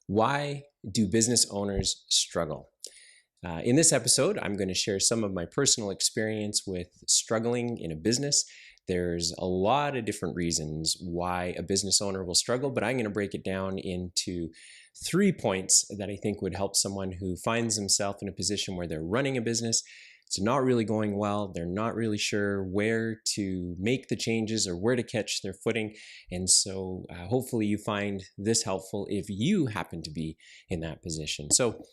Why do business owners struggle? In this episode, I'm going to share some of my personal experience with struggling in a business. There's a lot of different reasons why a business owner will struggle, but I'm going to break it down into 3 points that I think would help someone who finds themselves in a position where they're running a business. It's not really going well. They're not really sure where to make the changes or where to catch their footing. And so hopefully you find this helpful if you happen to be in that position. So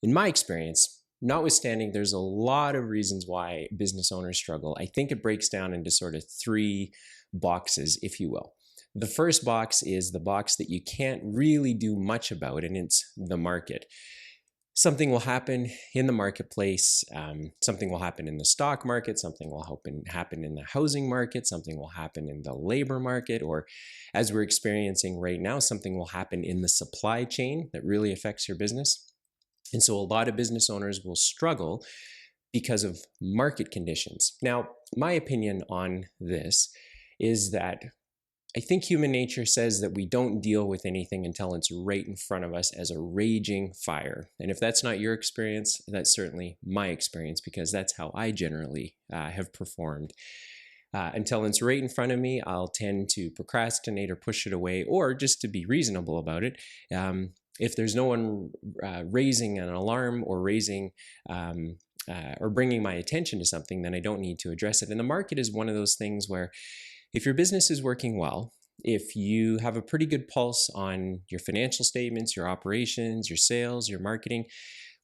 in my experience, notwithstanding, there's a lot of reasons why business owners struggle. I think it breaks down into sort of 3 boxes, if you will. The first box is the box that you can't really do much about, and it's the market. Something will happen in the marketplace, something will happen in the stock market, something will happen in the housing market, something will happen in the labor market, or as we're experiencing right now, something will happen in the supply chain that really affects your business. And so a lot of business owners will struggle because of market conditions. Now, my opinion on this is that I think human nature says that we don't deal with anything until it's right in front of us as a raging fire. And if that's not your experience, that's certainly my experience, because that's how I generally have performed. Until it's right in front of me, I'll tend to procrastinate or push it away, or just to be reasonable about it. If there's no one raising an alarm or or bringing my attention to something, then I don't need to address it. And the market is one of those things where if your business is working well, if you have a pretty good pulse on your financial statements, your operations, your sales, your marketing,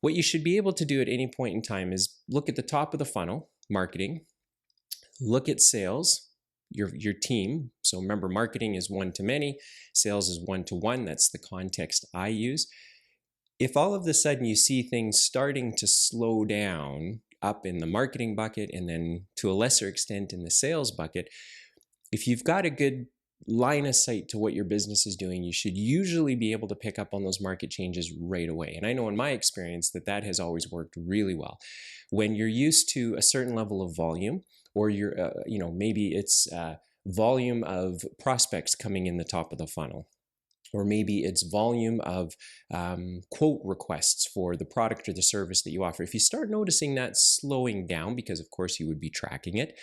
what you should be able to do at any point in time is look at the top of the funnel, marketing, look at sales, your team. So remember, marketing is one to many, sales is one to one. That's the context I use. If all of a sudden you see things starting to slow down up in the marketing bucket and then to a lesser extent in the sales bucket, if you've got a good line of sight to what your business is doing, you should usually be able to pick up on those market changes right away. And I know in my experience that has always worked really well. When you're used to a certain level of volume, or maybe it's volume of prospects coming in the top of the funnel, or maybe it's volume of quote requests for the product or the service that you offer. If you start noticing that slowing down, because of course you would be tracking it,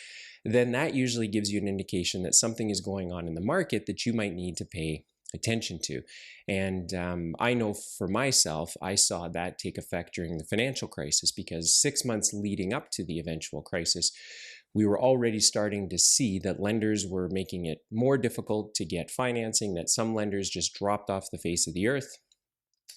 then that usually gives you an indication that something is going on in the market that you might need to pay attention to. And I know for myself, I saw that take effect during the financial crisis, because 6 months leading up to the eventual crisis, we were already starting to see that lenders were making it more difficult to get financing, that some lenders just dropped off the face of the earth.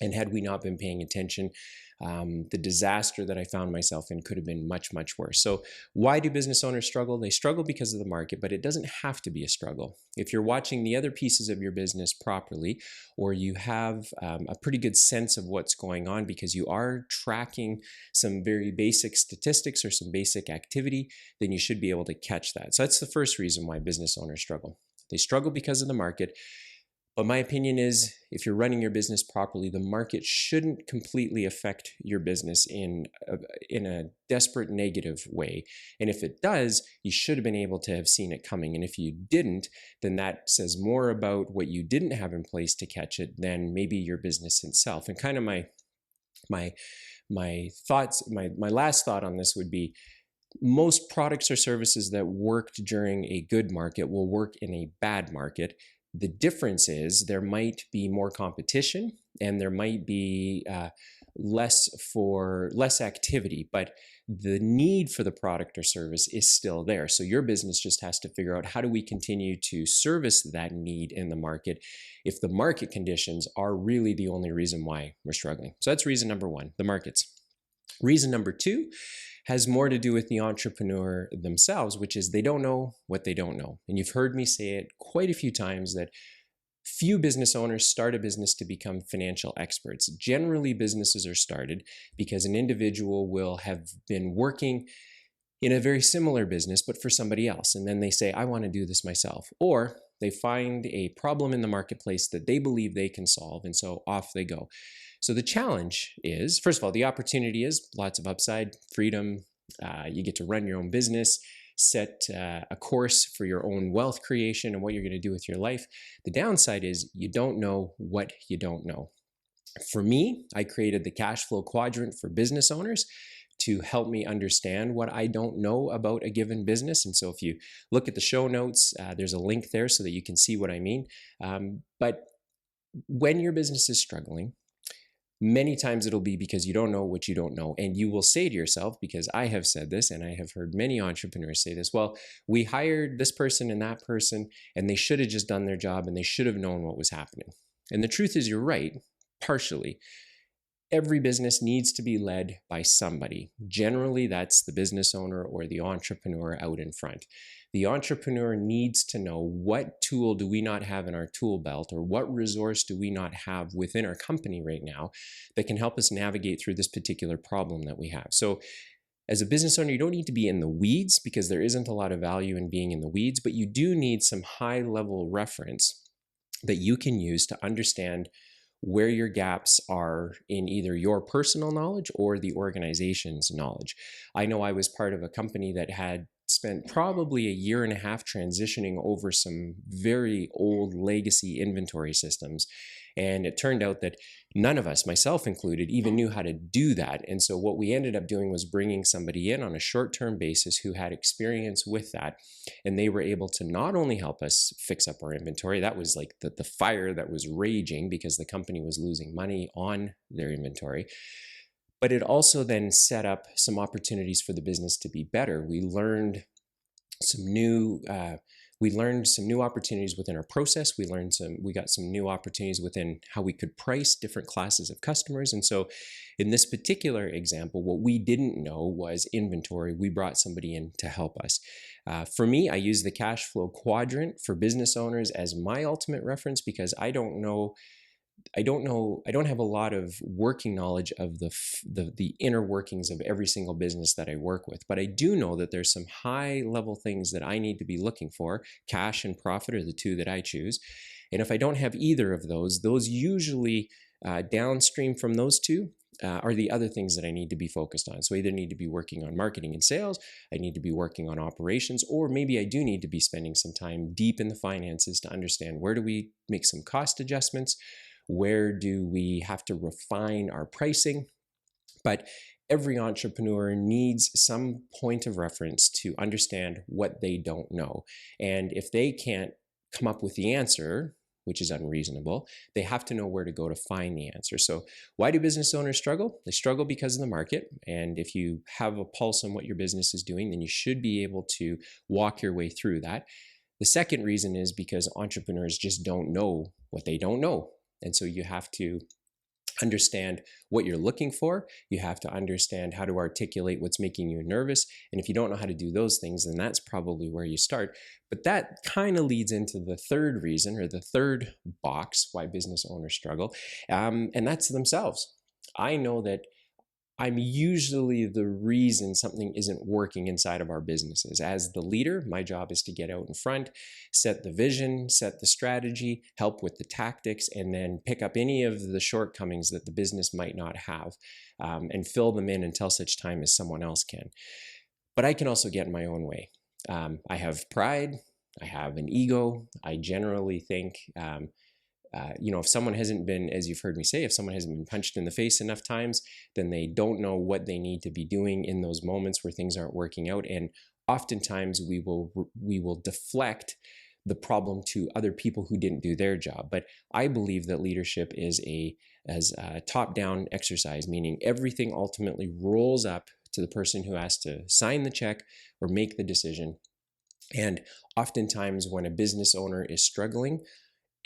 And had we not been paying attention, the disaster that I found myself in could have been much, much worse. So why do business owners struggle? They struggle because of the market, but it doesn't have to be a struggle. If you're watching the other pieces of your business properly, or you have a pretty good sense of what's going on because you are tracking some very basic statistics or some basic activity, then you should be able to catch that. So that's the first reason why business owners struggle. They struggle because of the market. But my opinion is, if you're running your business properly, the market shouldn't completely affect your business in a desperate negative way. And if it does, you should have been able to have seen it coming. And if you didn't, then that says more about what you didn't have in place to catch it than maybe your business itself. And kind of my thoughts, my last thought on this would be, most products or services that worked during a good market will work in a bad market. The difference is there might be more competition and there might be less activity, but the need for the product or service is still there. So your business just has to figure out, how do we continue to service that need in the market if the market conditions are really the only reason why we're struggling. So that's reason number one, the markets. Reason number two has more to do with the entrepreneur themselves, which is they don't know what they don't know. And you've heard me say it quite a few times that few business owners start a business to become financial experts. Generally, businesses are started because an individual will have been working in a very similar business, but for somebody else. And then they say, I want to do this myself. Or they find a problem in the marketplace that they believe they can solve, and so off they go. So the challenge is, first of all, the opportunity is lots of upside, freedom. You get to run your own business, set a course for your own wealth creation and what you're going to do with your life. The downside is you don't know what you don't know. For me, I created the cash flow quadrant for business owners to help me understand what I don't know about a given business. And so if you look at the show notes, there's a link there so that you can see what I mean. But when your business is struggling, many times it'll be because you don't know what you don't know. And you will say to yourself, because I have said this and I have heard many entrepreneurs say this, well, we hired this person and that person, and they should have just done their job and they should have known what was happening. And the truth is, you're right, partially. Every business needs to be led by somebody. Generally, that's the business owner or the entrepreneur out in front. The entrepreneur needs to know, what tool do we not have in our tool belt, or what resource do we not have within our company right now that can help us navigate through this particular problem that we have. So as a business owner, you don't need to be in the weeds, because there isn't a lot of value in being in the weeds, but you do need some high-level reference that you can use to understand where your gaps are in either your personal knowledge or the organization's knowledge. I know I was part of a company that had spent probably a year and a half transitioning over some very old legacy inventory systems. And it turned out that none of us, myself included, even knew how to do that. And so what we ended up doing was bringing somebody in on a short-term basis who had experience with that. And they were able to not only help us fix up our inventory, that was like the fire that was raging because the company was losing money on their inventory, but it also then set up some opportunities for the business to be better. We learned some new opportunities within our process. We got some new opportunities within how we could price different classes of customers. And so in this particular example, what we didn't know was inventory. We brought somebody in to help us. For me, I use the cash flow quadrant for business owners as my ultimate reference, because I don't have a lot of working knowledge of the inner workings of every single business that I work with, but I do know that there's some high level things that I need to be looking for. Cash and profit are the two that I choose. And if I don't have either of those usually downstream from those two are the other things that I need to be focused on. So I either need to be working on marketing and sales, I need to be working on operations, or maybe I do need to be spending some time deep in the finances to understand, where do we make some cost adjustments? Where do we have to refine our pricing? But every entrepreneur needs some point of reference to understand what they don't know. And if they can't come up with the answer, which is unreasonable, they have to know where to go to find the answer. So why do business owners struggle? They struggle because of the market. And if you have a pulse on what your business is doing, then you should be able to walk your way through that. The second reason is because entrepreneurs just don't know what they don't know. And so you have to understand what you're looking for. You have to understand how to articulate what's making you nervous. And if you don't know how to do those things, then that's probably where you start. But that kind of leads into the third reason, or the third box, why business owners struggle. And that's themselves. I know that I'm usually the reason something isn't working inside of our businesses. As the leader, my job is to get out in front, set the vision, set the strategy, help with the tactics, and then pick up any of the shortcomings that the business might not have, and fill them in until such time as someone else can. But I can also get in my own way. I have pride, I have an ego. I generally think if someone hasn't been, as you've heard me say, if someone hasn't been punched in the face enough times, then they don't know what they need to be doing in those moments where things aren't working out. And oftentimes we will deflect the problem to other people who didn't do their job. But I believe that leadership is a top-down exercise, meaning everything ultimately rolls up to the person who has to sign the check or make the decision. And oftentimes when a business owner is struggling,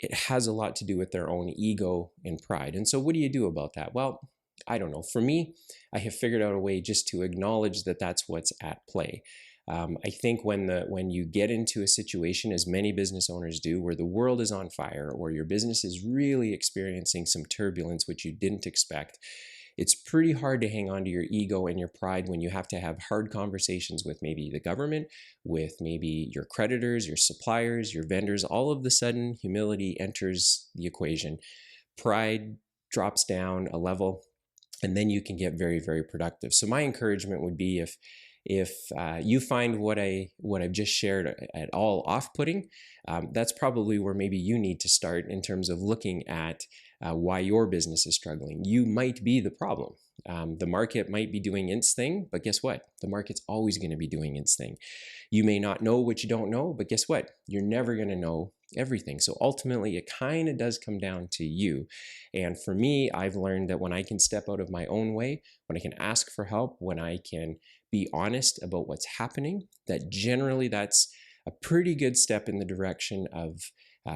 it has a lot to do with their own ego and pride. And so what do you do about that? Well, I don't know. For me, I have figured out a way just to acknowledge that that's what's at play. I think when you get into a situation, as many business owners do, where the world is on fire, or your business is really experiencing some turbulence which you didn't expect, it's pretty hard to hang on to your ego and your pride when you have to have hard conversations with maybe the government, with maybe your creditors, your suppliers, your vendors. All of a sudden, humility enters the equation. Pride drops down a level, and then you can get very, very productive. So my encouragement would be, if you find what I've just shared at all off-putting, that's probably where maybe you need to start in terms of looking at why your business is struggling. You might be the problem. The market might be doing its thing, but guess what? The market's always going to be doing its thing. You may not know what you don't know, but guess what? You're never going to know everything. So ultimately, it kind of does come down to you. And for me, I've learned that when I can step out of my own way, when I can ask for help, when I can be honest about what's happening, that generally that's a pretty good step in the direction of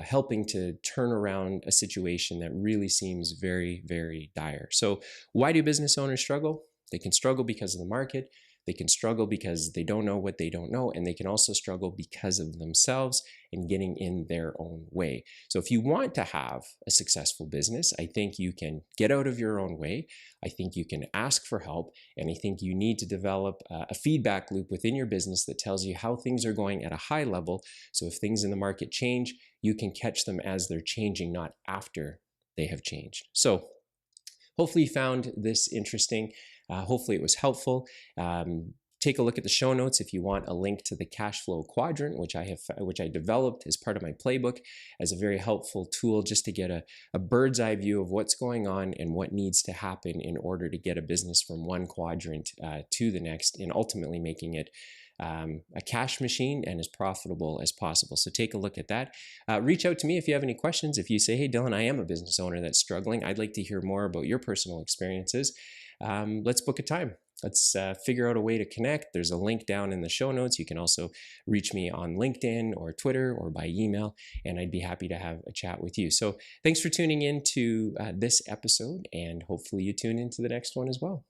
helping to turn around a situation that really seems very, very dire. So why do business owners struggle? They can struggle because of the market. They can struggle because they don't know what they don't know, and they can also struggle because of themselves and getting in their own way. So if you want to have a successful business, I think you can get out of your own way. I think you can ask for help, and I think you need to develop a feedback loop within your business that tells you how things are going at a high level. So if things in the market change, you can catch them as they're changing, not after they have changed. So hopefully you found this interesting. Hopefully it was helpful. Take a look at the show notes if you want a link to the cash flow quadrant, which I developed as part of my playbook as a very helpful tool just to get a bird's eye view of what's going on and what needs to happen in order to get a business from one quadrant to the next, and ultimately making it a cash machine and as profitable as possible. So take a look at that. Reach out to me if you have any questions. If you say, hey, Dylan, I am a business owner that's struggling, I'd like to hear more about your personal experiences. Let's book a time. Let's figure out a way to connect. There's a link down in the show notes. You can also reach me on LinkedIn or Twitter or by email, and I'd be happy to have a chat with you. So thanks for tuning in to this episode, and hopefully you tune into the next one as well.